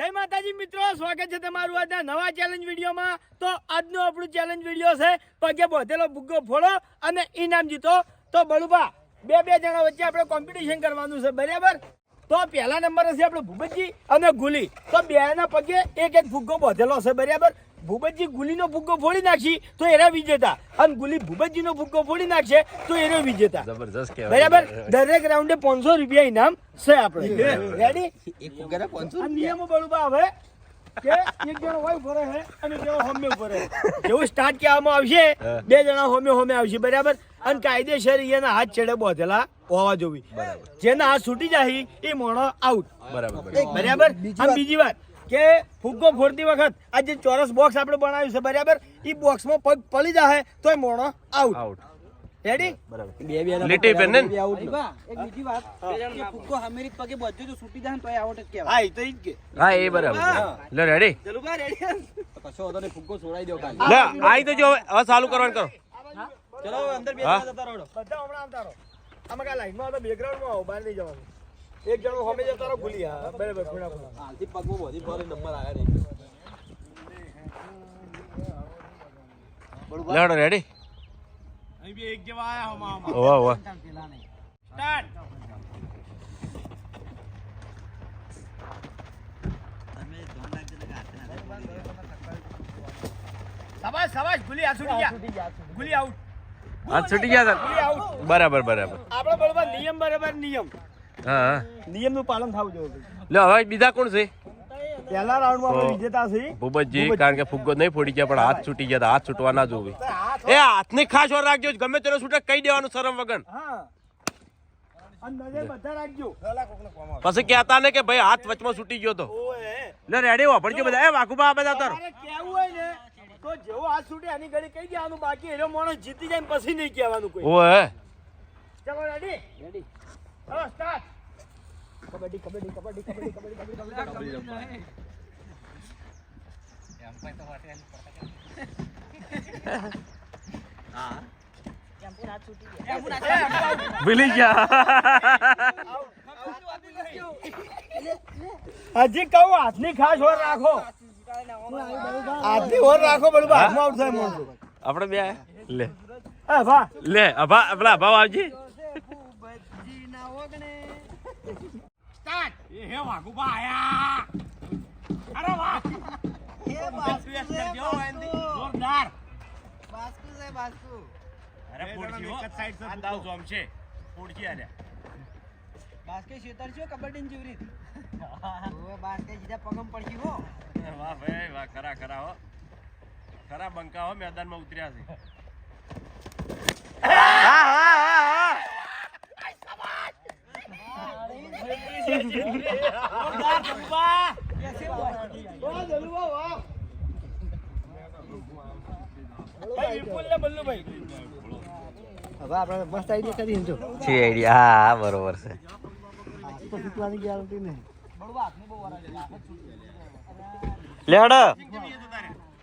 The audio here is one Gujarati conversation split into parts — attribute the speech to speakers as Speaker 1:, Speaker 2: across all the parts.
Speaker 1: જય માતાજી મિત્રો, સ્વાગત છે તમારું આજના નવા ચેલેન્જ વિડીયોમાં। તો આજનો આપણું ચેલેન્જ વિડીયો છે પગે બોધેલો ભૂગ્ગો ફોડો અને ઇનામ જીતો। તો બળુભા બે જણા વચ્ચે આપણે કોમ્પિટિશન કરવાનું છે, બરાબર? તો પહેલા નંબર હશે આપણે ભૂપતજી અને ગુલી। તો બેના પગે એક ફુગ્ગો બોધેલો છે, બરાબર? ભૂપતજી ગુલીનો ફુગ્ગો ફોડી નાખી તો એના વિજેતા, અને ગુલી ભૂપતજીનો ફુગ્ગો ફોડી નાખશે તો એનો વિજેતા।
Speaker 2: જબરજસ્ત
Speaker 1: બરાબર? દરેક રાઉન્ડે 500 રૂપિયા ઇનામ છે આપણે। રેડી?
Speaker 2: એક ફુગ્ગાના 500
Speaker 1: નિયમો બળુબા હવે કે એક જણો હોય ભરે છે અને એક જણો હોમે ભરે છે। જેવું સ્ટાર્ટ કરવામાં આવશે બે જણા હોમે આવશે, બરાબર? અને કાયદેસર એના હાથ છેડે બોધેલા હોવા જોઈએ। જેના હાથ છૂટી જાય એ મોણો આઉટ, બરાબર? અને બીજી વાત કે ફુગ્ગો ફોડતી વખત આ જે ચોરસ બોક્સ આપણે બનાવ્યું છે, બરાબર? એ બોક્સમાં પગ પડી જાય તો એ મોણો આઉટ। રેડી?
Speaker 2: લીટી પેન ને
Speaker 3: એક બીજી વાત કે ફુગ્ગો હમેરી પગે બધું જો છૂટી જાય ને તો એ આઉટ જ કહેવાય।
Speaker 1: હા, એ તો ઈ જ કે
Speaker 2: હા એ બરાબર લે રેડી
Speaker 3: ચલુબા રેડી કશો હતો ને ફુગ્ગો છોડાઈ દો ખાલી
Speaker 2: લે આઈ તો જો હવે ચાલુ કરવાનું કરો
Speaker 3: ચલો અંદર બે જણા જતા રહો
Speaker 1: બધા હમણાં આવતા રહો। આમાં કા લાઈનમાં તો બેકગ્રાઉન્ડમાં આવો, બહાર નહીં જવાનું। એક જણો હોમે જતા રહો, ભૂલી હા, બરાબર? ખૂણા
Speaker 3: હાલથી પગમાં બધી ફોરે નંબર આયા નહીં
Speaker 2: લેડો રેડી
Speaker 1: અહીં બી એક જેવા આયા હોમાં
Speaker 2: ઓવા ઓવા
Speaker 1: સ્ટાર્ટ। શાબાશ ગુલી આ છૂટી ગયા, ગુલી આઉટ,
Speaker 2: હાથ છૂટી ગયા
Speaker 1: ગુલી
Speaker 2: હતા
Speaker 1: આઉટ।
Speaker 2: બરાબર
Speaker 1: આપણે બરોબર નિયમ, બરાબર નિયમ,
Speaker 2: હા
Speaker 1: નિયમનું પાલન થવું જોઈએ।
Speaker 2: લે હવે બીજા કોણ છે
Speaker 1: પહેલા રાઉન્ડમાં આપણે વિજેતા છે
Speaker 2: ભૂપતજી, કારણ કે ફુગ્ગો નહીં ફોડી ગયા પણ હાથ છૂટી ગયા હતા, હાથ છૂટવા ના જોવે એ હાથની ખાસ વાર રાખજો, ગમે તેનો છૂટે કહી દેવાનું શરમ વગર,
Speaker 1: હા, અને નજર બધા રાખજો।
Speaker 2: પછી કહેતા ને કે ભાઈ હાથ વચમાં છૂટી ગયો તો
Speaker 1: ઓએ
Speaker 2: લે રેડી વાપરજો બધા એ વાકુબા બધા તારો
Speaker 1: તમારે કેવું હોય ને તો જેવો હાથ છૂટે આની ઘડી કહી દેવાનું, બાકી એનો માણસ જીતી જાય ને પછી નહીં કહેવાનું કોઈ।
Speaker 2: ઓએ
Speaker 1: ચલો રેડી ચલો સ્ટાર્ટ। કબડ્ડી કબડ્ડી કબડ્ડી કબડ્ડી કબડ્ડી કબડ્ડી
Speaker 2: ભૂલી ગયા
Speaker 1: હજી કહું હાથની ખાસ હોર રાખો, હાથની હોર રાખો, બરોબર? હાથમાં આઉટ થાય માણસો।
Speaker 2: આપણે બે લે
Speaker 1: હા વાહ,
Speaker 2: લે અભા પેલા અભાવ આવજી
Speaker 1: સ્ટાર્ટ। એ હે વાઘુબા આયા, અરે વાહ, જોરદાર।
Speaker 3: બાસ્કુ છે બાસ્કુ
Speaker 1: અરે પોડજી એક જ સાઈડ સે દાવ જોમ છે, પોડજી આલે
Speaker 3: બાસ્કે શેતર છો કબડ્ડી ની જીવરી ઓએ બાસ્કે સીધા પગમ પડકી હો।
Speaker 2: વાહ ભાઈ વાહ, ખરા હો, ખરા બંકા હો, મેદાનમાં ઉતર્યા છે।
Speaker 1: જોરદાર જંબા, કેસે વાહ જલુવા વાહ ભાઈ, વિપુલ ને બલ્લુભાઈ હવે આપણે મસ્ત આઈડિયા કરી જો
Speaker 2: છે આઈડિયા, હા બરોબર છે
Speaker 1: તો જીતવાની ગેરંટી નહીં।
Speaker 3: બળવા હાથની બહુ વાર આવે
Speaker 2: લે હડો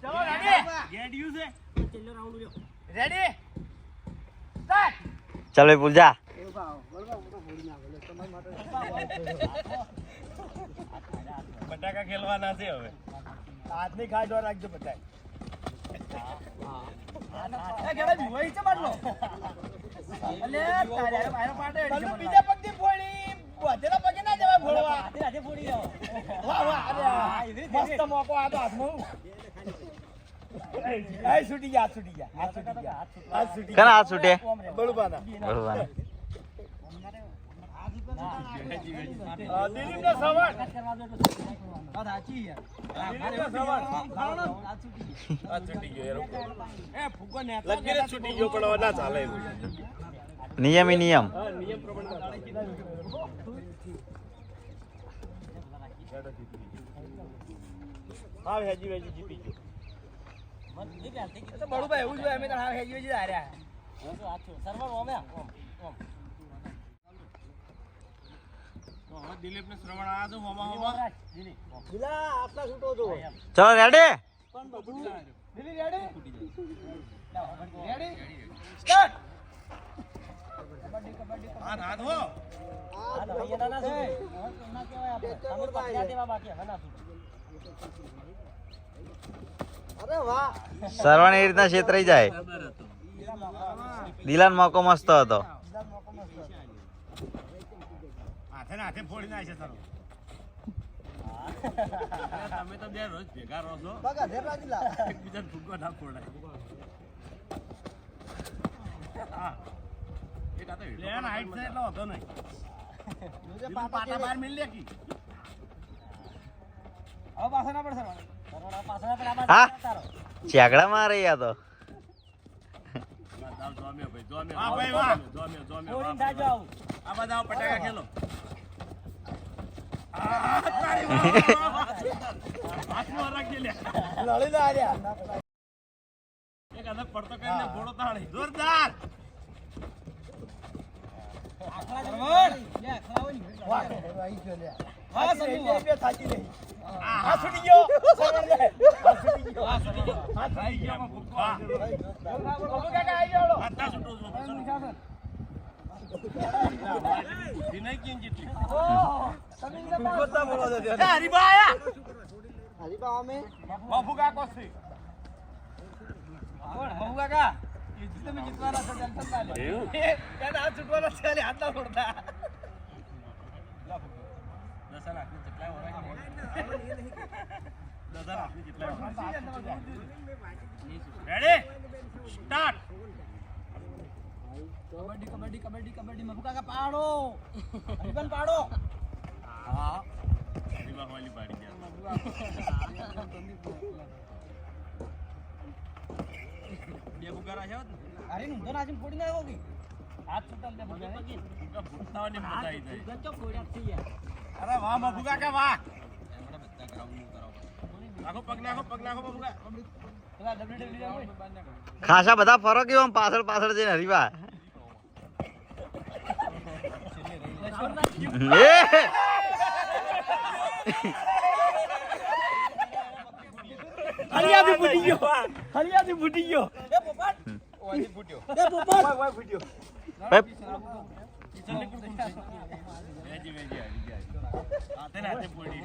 Speaker 1: ચલો રેડી, ગેડિયું છે, છેલ્લો રાઉન્ડ લ્યો, રેડી સ્ટાર્ટ।
Speaker 2: ચાલો ભૂલ જા બટાકા ખેલવાના છે હવે,
Speaker 1: હાથની ખાસ જોર રાખજો બધા।
Speaker 3: એ ગેડા ભીવાઈ છે બાટલો અલે તારે બાયરો પાટે
Speaker 1: બલ્લુ બીજા પગથી ફોડી, બોધેલા પગે ના જવાય ફોડવા।
Speaker 3: રાતે ફોડી જાવ
Speaker 1: વાહ વાહ, અરે મસ્ત મોકો આ તો હાથમાં। એ છૂટી ગયા, હાથ છૂટી ગયા, હાથ છૂટી
Speaker 2: કના હાથ છૂટે
Speaker 1: બળુબાના।
Speaker 2: બરોબર
Speaker 1: દિલીપનો સવાલ,
Speaker 3: આ સાચી યાર
Speaker 1: દિલીપનો સવાલ।
Speaker 2: આ છૂટી ગયો
Speaker 1: એ ફુગ્ગો ને
Speaker 2: લગીને છૂટી ગયો પણ ના ચાલે એવું
Speaker 4: નિયમ
Speaker 1: નિયમ પ્રમાણે હા હેજી વેજી જીતી ગયો।
Speaker 3: તો બળુભાઈ એવું જોઈએ અમે તો હાર હેજી હેજી હાર્યા સર્વર ઓમે
Speaker 2: દિલીપ ને શ્રવણ આ તો હોમા
Speaker 1: દિલા આટલા છૂટો તો
Speaker 4: ચલો રેડી
Speaker 1: દિલી રેડી રેડી સ્ટાર્ટ।
Speaker 4: સરવણ એ રીતના છેતરાઈ જાય. દિલાન મોકો મસ્ત હતો.
Speaker 1: હાથે ફોડી નાખે સર. તમે તો બે રોજ ભેગા રહો છો. એકબીજાને ફૂગો ના ફોડાય. લેન હાઈટ છે એટલો હતો નહીં. પાટા બહાર મિલ લે કી. હવે પાછા ના પડશે.
Speaker 4: હા ચેકડા મારે યા તો.
Speaker 1: હા ભાઈ વાહ. આ બધા પટાકા ખેલો. હાથમાં રાખી લે. લડી ના આર્યા. એક અલગ પડતો કરીને ઘોડો તાળી. જોરદાર. Ready? Start.
Speaker 3: કબડ્ડી મફુકા કા પાડો હરીબન પાડો.
Speaker 1: હા. હરીબા વાલી પાડી ગયા. બે બુકારા છે
Speaker 3: અરે ઊંધો નાચીને ફોડી નાખો કે
Speaker 1: હાથ છૂટા લે બુકા ભૂખતાવાની મજા આવી જાય. ગંજો ફોડ્યા છે યાર. અરે વાહ મફુકા કે વાહ. નાખો પગ નાખો મફુકા.
Speaker 4: ખાસા બધા ફરો કેવો આમ પાછળ પાછળ જઈને હરીવા.
Speaker 1: હરિયાથી ફૂટી ગયો. એ પોપટ. ઓયથી ફૂટ્યો. એ પોપટ. ઓય ફૂટ્યો. હાથે પડી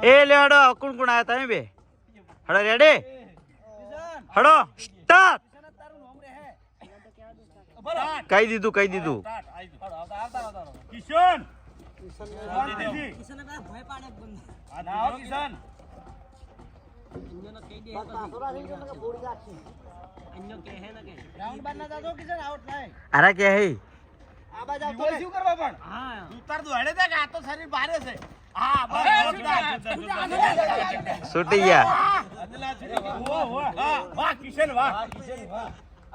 Speaker 4: એ લે હડો કોણ કોણ આયા તમે બે હડો રેડી હડો સ્ટાર્ટ. કહી દીધું
Speaker 1: કિશન
Speaker 4: અરે કે હે
Speaker 3: આ બાજુ આવતો શું કરવા પણ
Speaker 1: હા ઉતાર દો હેડે દે કે આ તો શરીર ભારે છે. હા બસ
Speaker 4: છૂટી ગયા.
Speaker 1: વાહ કિશન વાહ.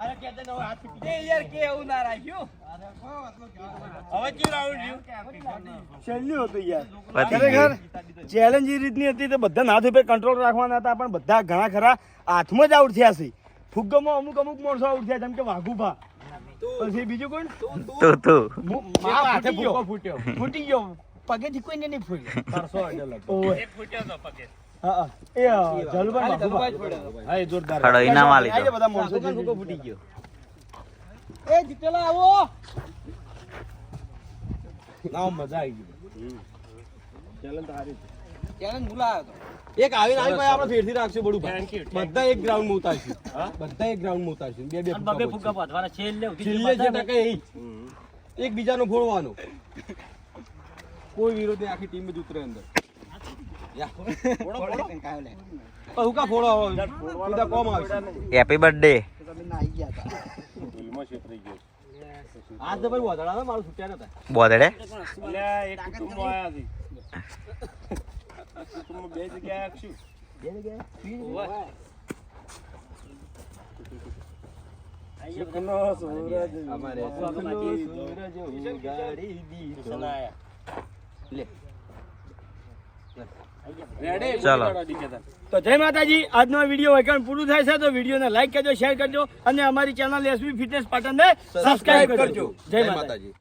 Speaker 1: અરે કેતે નો હાથ છૂટી એ યાર કે એવું ના રાખ્યું. હવે ક્યું રાઉન્ડ રહ્યું છેલ્લું હતું યાર. ખરેખર ચેલેન્જ એ રીતની હતી તો બધા હાથ ઉપર કંટ્રોલ રાખવાના હતા પણ બધા ઘણા ખરા હાથમાં જ આઉટ થયા છે. ફુગ્ગામાં અમુક માણસો આઉટ થયા જેમ કે વાઘુભા. પછી બીજું કોણ
Speaker 4: તું
Speaker 1: ફૂટી ગયો પગેથી કોઈને નહીં ફૂટ્યો. એક ફૂટ્યો તો પગે. હા એ જલબન હા એ જોરદાર.
Speaker 4: હડો ઇનામ આલી દો.
Speaker 1: બધા માણસો ફૂટી ગયો.
Speaker 3: એ જીતેલા આવો
Speaker 1: ના મજા આવી ગઈ. ચેલેન્જ હારી
Speaker 3: ચેલેન્જ મુલા આવ્યો
Speaker 5: એક આવીને આવી ભાઈ આપણે ફેરથી રાખશું બડું ભાઈ બધા એક ગ્રાઉન્ડ માં ઉતારશું બધા એક ગ્રાઉન્ડ માં ઉતારશું બે ફૂગા
Speaker 3: પાડવાના છેલ્લે
Speaker 5: છેલ્લે જે ટકે એક બીજાનો ફોડવાનો કોઈ વિરોધ નહીં આખી ટીમ જ ઉતરે અંદર હુકા ફોડો બધા કોમ આવશે
Speaker 4: હેપી બર્થડે.
Speaker 5: આજ તો ભાઈ વધારા મારું છૂટ્યા નતા
Speaker 4: બોધડે
Speaker 1: એક કુટુંબ આયા છે. કુટુંબ બે જગ્યાએ આખશું. સુખનો સૂરજ
Speaker 5: અમારે
Speaker 4: ચાલો.
Speaker 1: તો જય માતાજી. આજનો વિડીયો વૈકણ પૂરું થાય છે તો વિડીયોને લાઈક કરજો, શેર કરજો અને અમારી ચેનલ એસબી ફિટનેસ પાટણને સબસ્ક્રાઇબ કરજો. જય માતાજી.